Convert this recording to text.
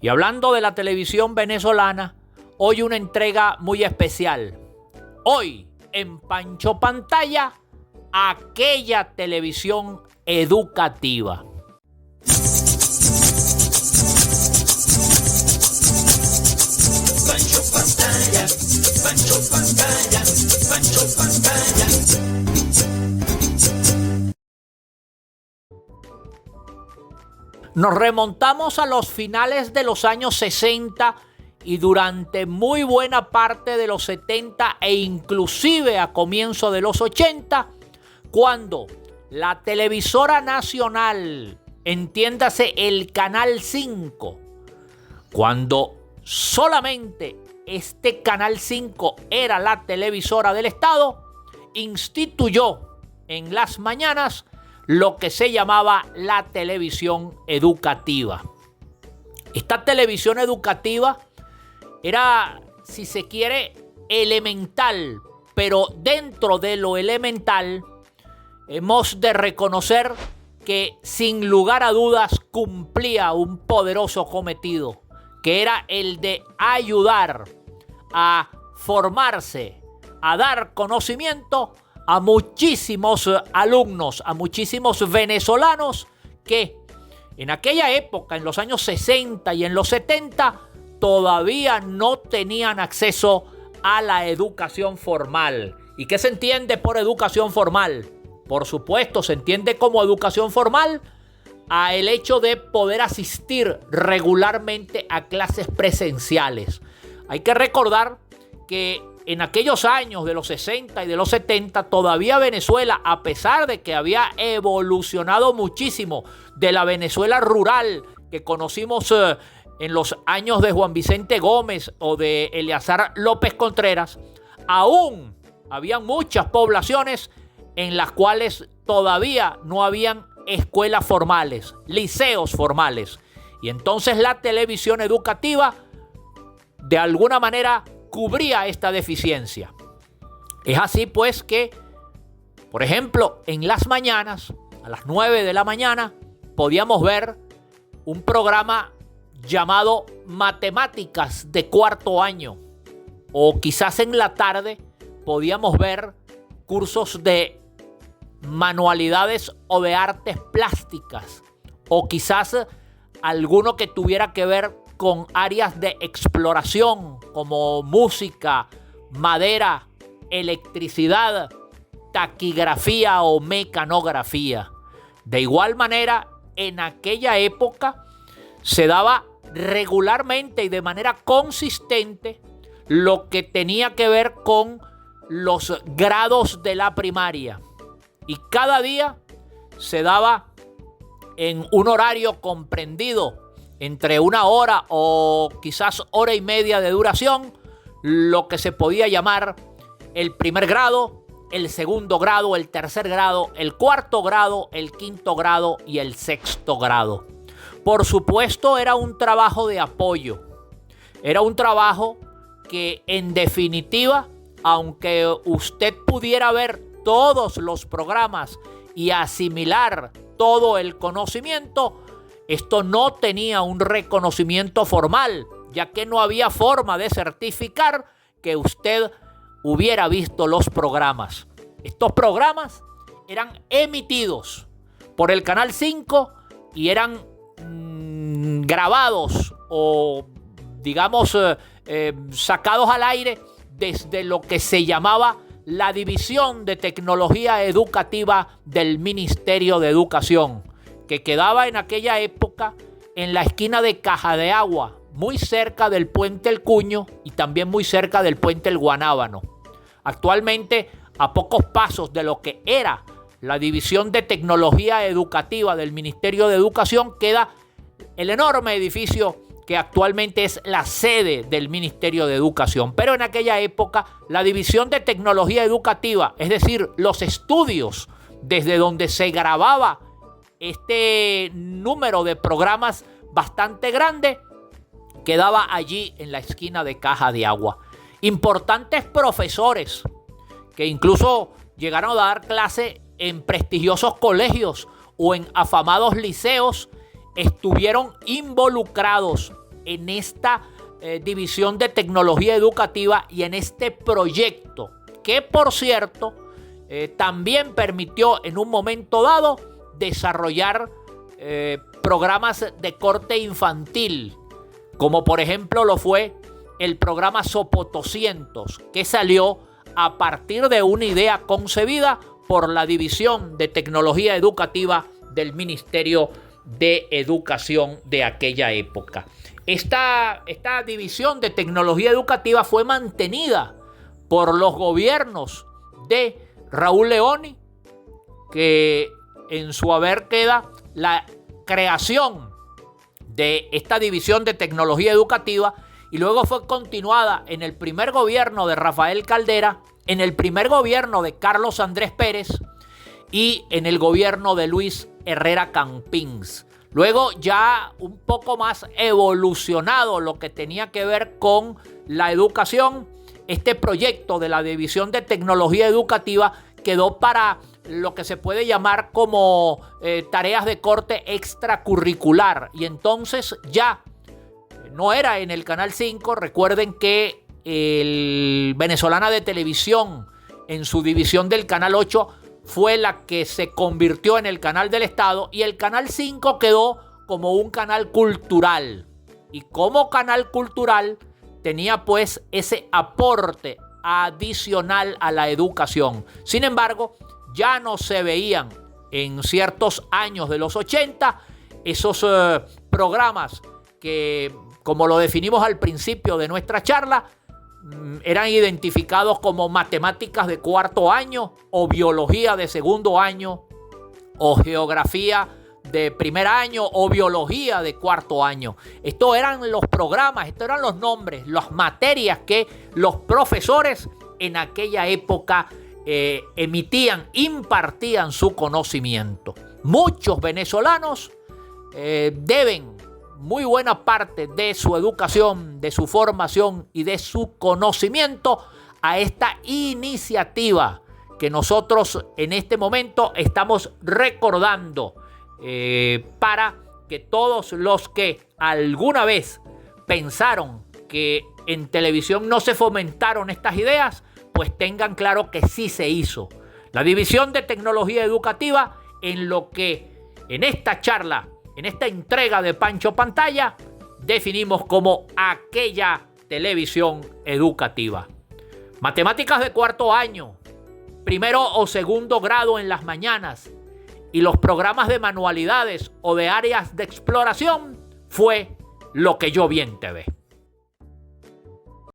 Y hablando de la televisión venezolana, hoy una entrega muy especial. Hoy, en Pancho Pantalla, aquella televisión educativa. Pancho Pantalla, Pancho Pantalla, Pancho Pantalla. Nos remontamos a los finales de los años 60 y durante muy buena parte de los 70 e inclusive a comienzo de los 80, cuando la televisora nacional, entiéndase el Canal 5, cuando solamente este Canal 5 era la televisora del Estado, instituyó en las mañanas lo que se llamaba la televisión educativa. Esta televisión educativa era, si se quiere, elemental, pero dentro de lo elemental hemos de reconocer que sin lugar a dudas cumplía un poderoso cometido, que era el de ayudar a formarse, a dar conocimiento a muchísimos alumnos, a muchísimos venezolanos que en aquella época, en los años 60 y en los 70, todavía no tenían acceso a la educación formal. ¿Y qué se entiende por educación formal? Por supuesto, se entiende como educación formal a el hecho de poder asistir regularmente a clases presenciales. Hay que recordar que en aquellos años de los 60 y de los 70, todavía Venezuela, a pesar de que había evolucionado muchísimo de la Venezuela rural que conocimos en los años de Juan Vicente Gómez o de Eleazar López Contreras, aún había muchas poblaciones en las cuales todavía no habían escuelas formales, liceos formales. Y entonces la televisión educativa, de alguna manera, cubría esta deficiencia. Es así pues que, por ejemplo, en las mañanas, a las 9 de la mañana, podíamos ver un programa llamado Matemáticas de cuarto año. O quizás en la tarde podíamos ver cursos de manualidades o de artes plásticas. O quizás alguno que tuviera que ver con áreas de exploración como música, madera, electricidad, taquigrafía o mecanografía. De igual manera, en aquella época se daba regularmente y de manera consistente lo que tenía que ver con los grados de la primaria. Y cada día se daba en un horario comprendido entre una hora o quizás hora y media de duración, lo que se podía llamar el primer grado, el segundo grado, el tercer grado, el cuarto grado, el quinto grado y el sexto grado. Por supuesto, era un trabajo de apoyo. Era un trabajo que, en definitiva, aunque usted pudiera ver todos los programas y asimilar todo el conocimiento, esto no tenía un reconocimiento formal, ya que no había forma de certificar que usted hubiera visto los programas. Estos programas eran emitidos por el Canal 5 y eran grabados o, digamos, sacados al aire desde lo que se llamaba la División de Tecnología Educativa del Ministerio de Educación, que quedaba en aquella época en la esquina de Caja de Agua, muy cerca del Puente El Cuño y también muy cerca del Puente El Guanábano. Actualmente, a pocos pasos de lo que era la División de Tecnología Educativa del Ministerio de Educación, queda el enorme edificio que actualmente es la sede del Ministerio de Educación. Pero en aquella época, la División de Tecnología Educativa, es decir, los estudios desde donde se grababa este número de programas bastante grande, quedaba allí en la esquina de Caja de Agua. Importantes profesores que incluso llegaron a dar clase en prestigiosos colegios o en afamados liceos estuvieron involucrados en esta división de tecnología educativa y en este proyecto que, por cierto, también permitió en un momento dado desarrollar programas de corte infantil, como por ejemplo lo fue el programa Sopo 200, que salió a partir de una idea concebida por la División de Tecnología Educativa del Ministerio de Educación de aquella época. Esta división de tecnología educativa fue mantenida por los gobiernos de Raúl Leoni, que en su haber queda la creación de esta división de tecnología educativa, y luego fue continuada en el primer gobierno de Rafael Caldera, en el primer gobierno de Carlos Andrés Pérez y en el gobierno de Luis Herrera Campins. Luego, ya un poco más evolucionado lo que tenía que ver con la educación, este proyecto de la División de Tecnología Educativa quedó para lo que se puede llamar como tareas de corte extracurricular, y entonces ya no era en el Canal 5. Recuerden que el Venezolana de Televisión, en su división del Canal 8, fue la que se convirtió en el canal del Estado, y el Canal 5 quedó como un canal cultural. Y como canal cultural tenía pues ese aporte adicional a la educación. Sin embargo, ya no se veían en ciertos años de los 80 esos programas que, como lo definimos al principio de nuestra charla, eran identificados como matemáticas de cuarto año, o biología de segundo año, o geografía de primer año, o biología de cuarto año. Estos eran los programas, estos eran los nombres, las materias que los profesores en aquella época emitían, impartían su conocimiento. Muchos venezolanos deben muy buena parte de su educación, de su formación y de su conocimiento a esta iniciativa que nosotros en este momento estamos recordando, para que todos los que alguna vez pensaron que en televisión no se fomentaron estas ideas, pues tengan claro que sí se hizo. La División de Tecnología Educativa, en lo que en esta charla, en esta entrega de Pancho Pantalla, definimos como aquella televisión educativa. Matemáticas de cuarto año, primero o segundo grado en las mañanas, y los programas de manualidades o de áreas de exploración fue Lo que yo vi en TV.